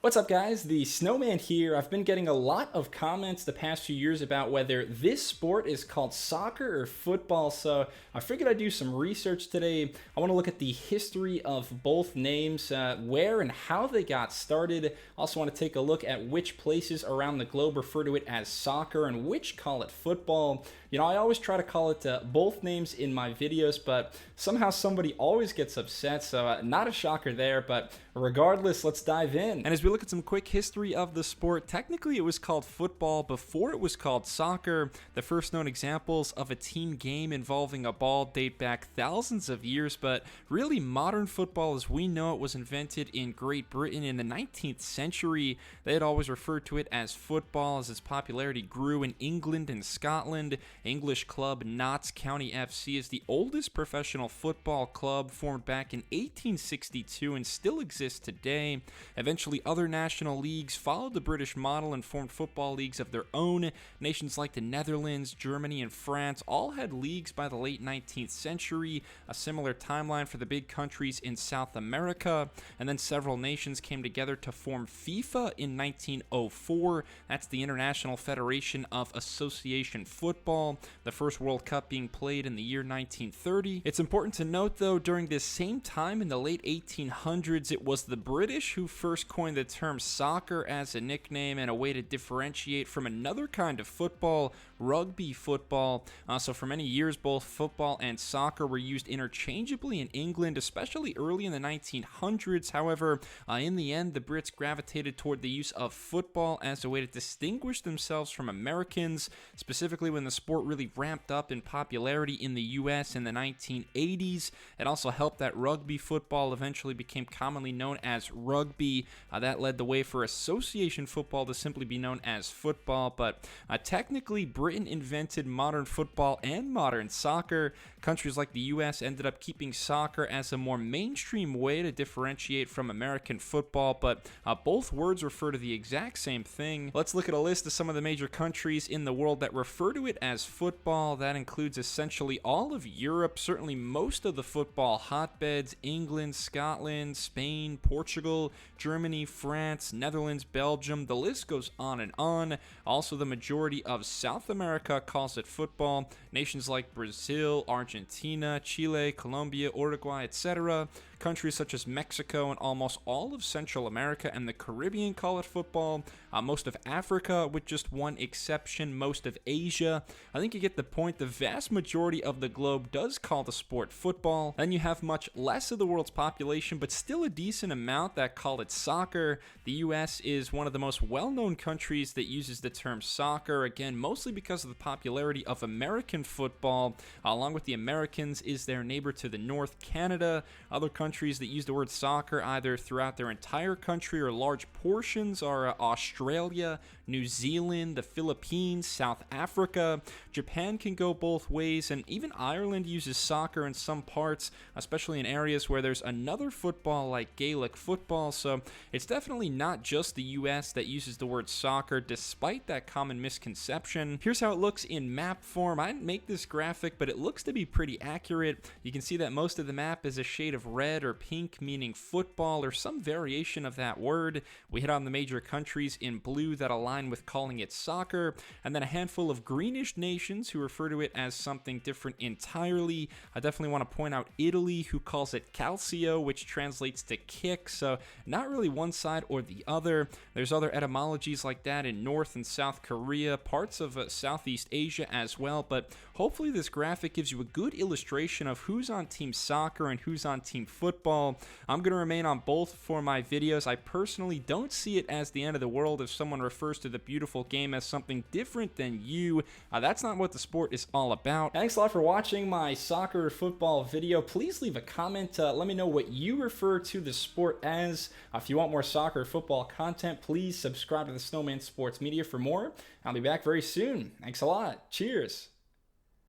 What's up, guys? The Snowman here. I've been getting a lot of comments the past few years about whether this sport is called soccer or football, so I figured I'd do some research today. I want to look at the history of both names, where and how they got started. I also want to take a look at which places around the globe refer to it as soccer and which call it football. You know, I always try to call it both names in my videos, but somehow somebody always gets upset, so not a shocker there, but regardless, let's dive in. And as we look at some quick history of the sport, technically it was called football before it was called soccer. The first known examples of a team game involving a ball date back thousands of years, but really modern football as we know it was invented in Great Britain in the 19th century. They had always referred to it as football as its popularity grew in England and Scotland. English club Notts County FC is the oldest professional football club, formed back in 1862 and still exists today. Eventually, other national leagues followed the British model and formed football leagues of their own. Nations like the Netherlands, Germany, and France all had leagues by the late 19th century, a similar timeline for the big countries in South America, and then several nations came together to form FIFA in 1904. That's the International Federation of Association Football, the first World Cup being played in the year 1930. It's important to note, though, during this same time in the late 1800s, it was the British who first coined the term soccer as a nickname and a way to differentiate from another kind of football, rugby football. So for many years, both football and soccer were used interchangeably in England, especially early in the 1900s. However, in the end, the Brits gravitated toward the use of football as a way to distinguish themselves from Americans, specifically when the sport really ramped up in popularity in the US in the 1980s. It also helped that rugby football eventually became commonly known as rugby. That led the way for association football to simply be known as football, but technically Britain invented modern football and modern soccer. Countries like the US ended up keeping soccer as a more mainstream way to differentiate from American football, but both words refer to the exact same thing. Let's look at a list of some of the major countries in the world that refer to it as football. That includes essentially all of Europe, certainly most of the football hotbeds: England, Scotland, Spain, Portugal, Germany, France, Netherlands, Belgium. The list goes on and on. Also, the majority of South America calls it football. Nations like Brazil, Argentina, Chile, Colombia, Uruguay, etc. Countries such as Mexico and almost all of Central America and the Caribbean call it football. Most of Africa, with just one exception, most of Asia. I think you get the point. The vast majority of the globe does call the sport football. Then you have much less of the world's population, but still a decent amount, that call it soccer. The US is one of the most well-known countries that uses the term soccer, again, mostly because of the popularity of American football. Along with the Americans is their neighbor to the north, Canada. Other countries that use the word soccer either throughout their entire country or large portions are Australia, New Zealand, the Philippines, South Africa. Japan can go both ways, and even Ireland uses soccer in some parts, especially in areas where there's another football like Gaelic football. So it's definitely not just the US that uses the word soccer, despite that common misconception. Here's how it looks in map form. I didn't make this graphic, but it looks to be pretty accurate. You can see that most of the map is a shade of red or pink, meaning football or some variation of that word. We hit on the major countries in blue that align with calling it soccer, and then a handful of greenish nations who refer to it as something different entirely. I definitely want to point out Italy, who calls it calcio, which translates to kick, so not really one side or the other. There's other etymologies like that in North and South Korea, parts of Southeast Asia as well, but hopefully this graphic gives you a good illustration of who's on team soccer and who's on team football. I'm going to remain on both for my videos. I personally don't see it as the end of the world if someone refers to the beautiful game as something different than you. That's not what the sport is all about. Thanks a lot for watching my soccer or football video. Please leave a comment. Let me know what you refer to the sport as. If you want more soccer or football content, please subscribe to the Snowman Sports Media for more. I'll be back very soon. Thanks a lot. Cheers.